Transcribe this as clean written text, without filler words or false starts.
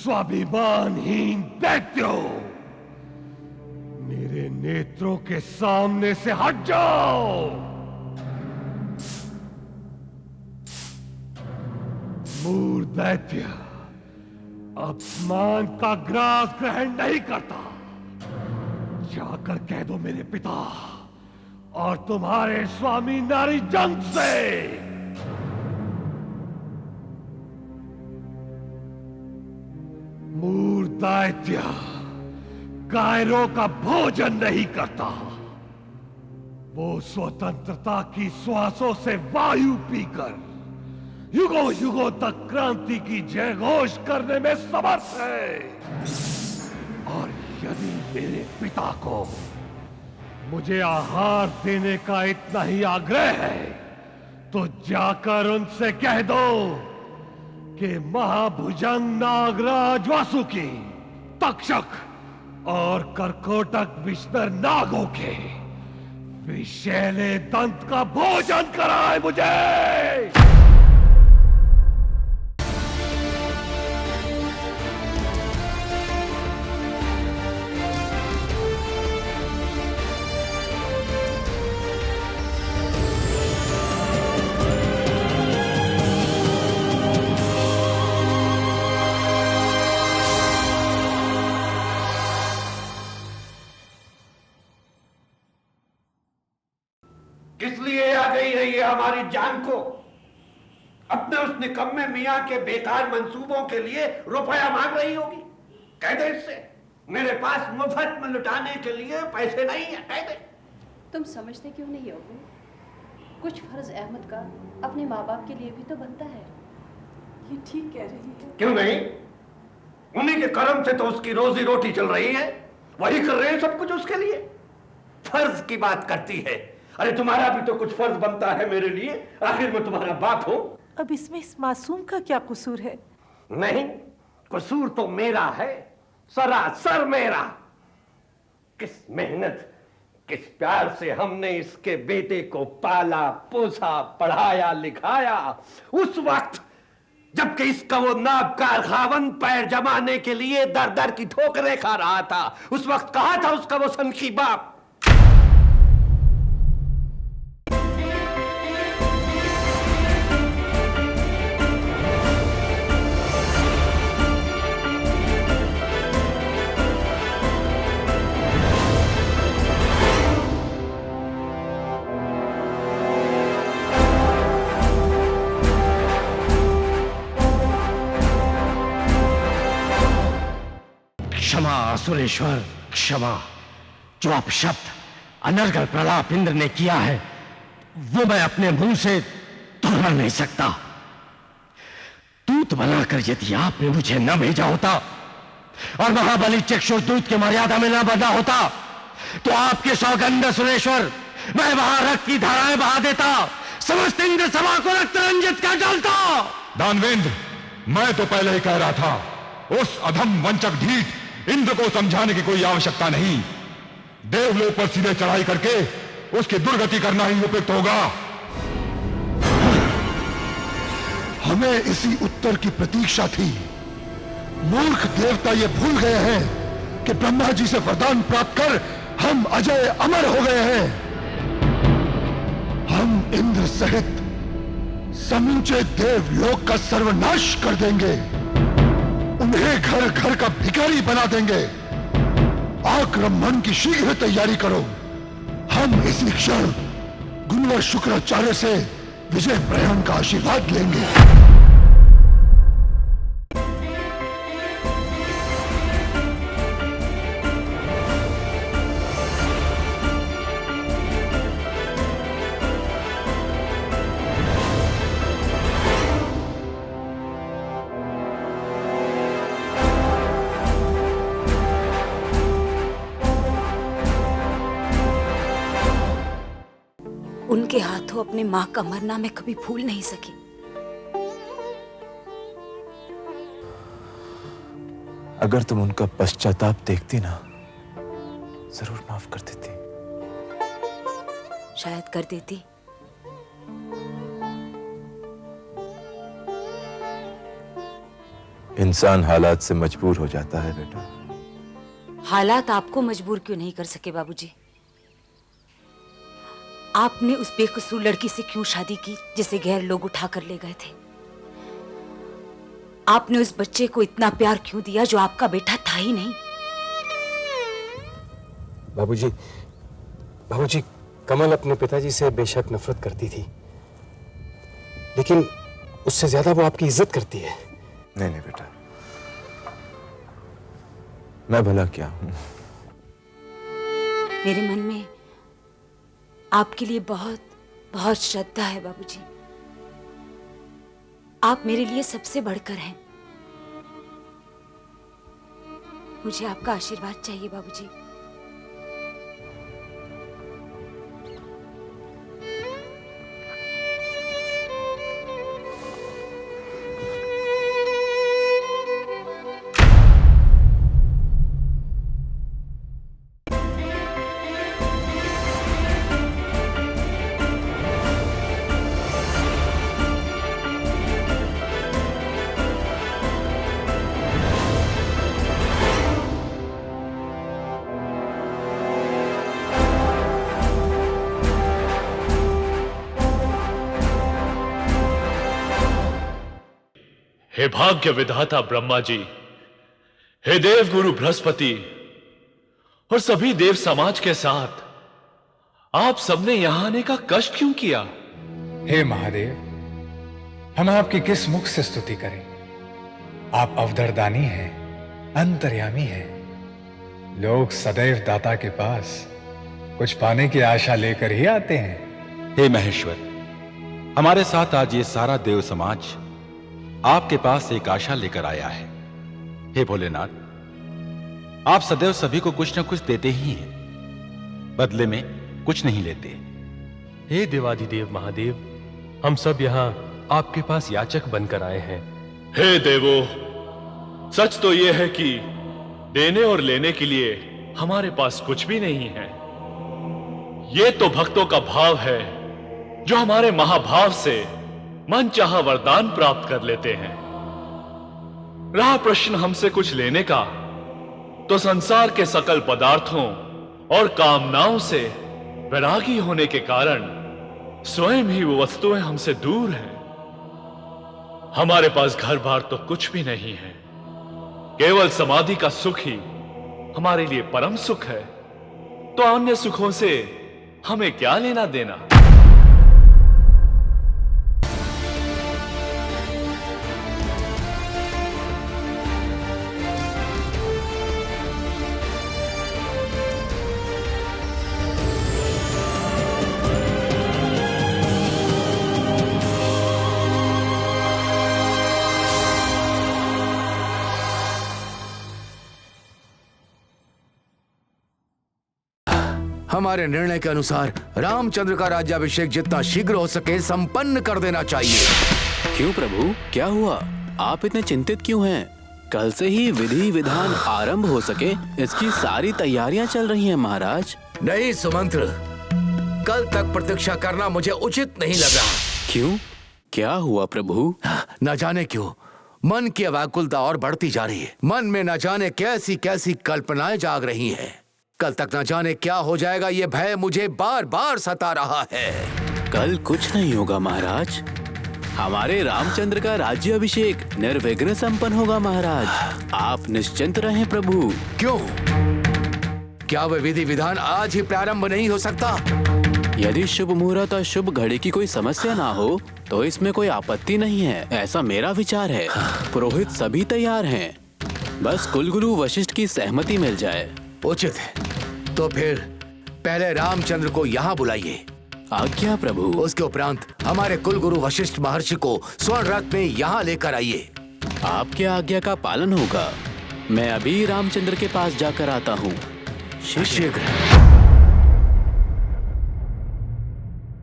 स्वाभिमानहीन दैत्यों, मेरे नेत्रों के सामने से हट जाओ। मूढ़ दैत्य अपमान का ग्रास ग्रहण नहीं करता। जाकर कह दो मेरे पिता और तुम्हारे स्वामी नारी जंग से मूढ़ दैत्य कायरों का भोजन नहीं करता। वो स्वतंत्रता की श्वासों से वायु पीकर युगों युगों तक क्रांति की जय घोष करने में समर्थ है। और यदि मेरे पिता को मुझे आहार देने का इतना ही आग्रह है तो जाकर उनसे कह दो कि महाभुजंग नागराज वासुकी, तक्षक और कर्कोटक विष्णु नागों के विषैले दंत का भोजन कराए मुझे। किस लिए आ गई है ये हमारी जान को? अपने उस निकम्मे मियां के बेकार मंसूबों के लिए रुपया मांग रही होगी। कह दे इससे मेरे पास मुफ्त में लुटाने के लिए पैसे नहीं है। कह दे। तुम समझते क्यों नहीं हो? कुछ फर्ज अहमद का अपने माँ बाप के लिए भी तो बनता है। ये ठीक कह रही है। क्यों नहीं? उन्हीं के कर्म से तो उसकी रोजी रोटी चल रही है। वही कर रहे हैं सब कुछ उसके लिए। फर्ज की बात करती है। अरे तुम्हारा भी तो कुछ फर्ज बनता है मेरे लिए। आखिर मैं तुम्हारा बाप हूं। अब इसमें इस मासूम का क्या कसूर है? नहीं, कसूर तो मेरा है, सरासर मेरा। किस मेहनत, किस प्यार से हमने इसके बेटे को पाला, पोसा, पढ़ाया, लिखाया। उस वक्त जबकि इसका वो नाबकार खावन पैर जमाने के लिए दर दर की ठोकरें खा रहा था, उस वक्त कहा था उसका वो सनकी बाप। क्षमा असुरेश्वर, क्षमा। जो अपशब्द अनर्गल प्रलाप इंद्र ने किया है वो मैं अपने मुंह से दोहरा नहीं सकता। दूत बनाकर यदि आपने मुझे न भेजा होता और महाबली चक्षुर्दूत की मर्यादा में न बना होता तो आपके सौगंध असुरेश्वर मैं वहां रक्त की धाराएं बहा देता, समस्त इंद्र सभा को रक्त रंजित कर डालता। दानवेंद्र, मैं तो पहले ही कह रहा था, उस अधम वंचक ढीठ इंद्र को समझाने की कोई आवश्यकता नहीं। देवलोक पर सीधे चढ़ाई करके उसकी दुर्गति करना ही उपयुक्त होगा। हमें इसी उत्तर की प्रतीक्षा थी। मूर्ख देवता ये भूल गए हैं कि ब्रह्मा जी से वरदान प्राप्त कर हम अजय अमर हो गए हैं। हम इंद्र सहित समूचे देवलोक का सर्वनाश कर देंगे। उन्हें घर घर का भिखारी बना देंगे। आक्रमण की शीघ्र तैयारी करो। हम इसी क्षण गुरुवर शुक्राचार्य से विजय प्रयाण का आशीर्वाद लेंगे। उनके हाथों अपने मां का मरना मैं कभी भूल नहीं सकी। अगर तुम उनका पश्चाताप देखती ना, जरूर माफ कर देती। शायद कर देती। इंसान हालात से मजबूर हो जाता है बेटा। हालात आपको मजबूर क्यों नहीं कर सके बाबूजी? आपने उस बेकसूर लड़की से क्यों शादी की जिसे गैर लोग उठा कर ले गए थे? आपने उस बच्चे को इतना प्यार क्यों दिया जो आपका बेटा था ही नहीं? बाबूजी, कमल अपने पिताजी से बेशक नफरत करती थी, लेकिन उससे ज्यादा वो आपकी इज्जत करती है। नहीं बेटा, मैं भला क्या हूं? मेरे मन में आपके लिए बहुत बहुत श्रद्धा है बाबूजी। आप मेरे लिए सबसे बढ़कर हैं। मुझे आपका आशीर्वाद चाहिए बाबूजी। हे भाग्य विधाता ब्रह्मा जी, हे देव गुरु बृहस्पति और सभी देव समाज के साथ आप सबने यहां आने का कष्ट क्यों किया? हे महादेव, हम आपकी किस मुख से स्तुति करें? आप अवधरदानी हैं, अंतर्यामी हैं। लोग सदैव दाता के पास कुछ पाने की आशा लेकर ही आते हैं। हे महेश्वर, हमारे साथ आज ये सारा देव समाज आपके पास एक आशा लेकर आया है। हे भोलेनाथ, आप सदैव सभी को कुछ न कुछ देते ही हैं, बदले में कुछ नहीं लेते। हे देवाधिदेव महादेव, हम सब यहाँ आपके पास याचक बनकर आए हैं। हे देवो, सच तो यह है कि देने और लेने के लिए हमारे पास कुछ भी नहीं है। ये तो भक्तों का भाव है जो हमारे महाभाव से मनचाहा वरदान प्राप्त कर लेते हैं। रहा प्रश्न हमसे कुछ लेने का, तो संसार के सकल पदार्थों और कामनाओं से वैरागी होने के कारण स्वयं ही वो वस्तुएं हमसे दूर हैं। हमारे पास घर बार तो कुछ भी नहीं है, केवल समाधि का सुख ही हमारे लिए परम सुख है। तो अन्य सुखों से हमें क्या लेना देना? हमारे निर्णय के अनुसार रामचंद्र का राज्याभिषेक जितना शीघ्र हो सके संपन्न कर देना चाहिए। क्यों प्रभु, क्या हुआ? आप इतने चिंतित क्यों हैं? कल से ही विधि विधान आरंभ हो सके इसकी सारी तैयारियां चल रही हैं महाराज। नहीं सुमंत्र, कल तक प्रतीक्षा करना मुझे उचित नहीं लग रहा। क्यों, क्या हुआ प्रभु? न जाने क्यों मन की व्याकुलता और बढ़ती जा रही है। मन में न जाने कैसी कैसी कल्पनाएं जाग रही हैं। कल तक न जाने क्या हो जाएगा, ये भय मुझे बार बार सता रहा है। कल कुछ नहीं होगा महाराज, हमारे रामचंद्र का राज्याभिषेक निर्विघ्न संपन्न होगा महाराज। आप निश्चिंत रहें प्रभु। क्यों, क्या वह विधि विधान आज ही प्रारंभ नहीं हो सकता? यदि शुभ मुहूर्त और शुभ घड़ी की कोई समस्या ना हो तो इसमें कोई आपत्ति नहीं है, ऐसा मेरा विचार है। पुरोहित सभी तैयार हैं, बस कुलगुरु वशिष्ठ की सहमति मिल जाए। उचित है, तो फिर पहले रामचंद्र को यहाँ बुलाइए। आज्ञा प्रभु। उसके उपरांत हमारे कुलगुरु वशिष्ठ महर्षि को स्वर्ण रथ में यहाँ लेकर आइए। आपके आज्ञा का पालन होगा। मैं अभी रामचंद्र के पास जाकर आता हूँ। शीघ्र।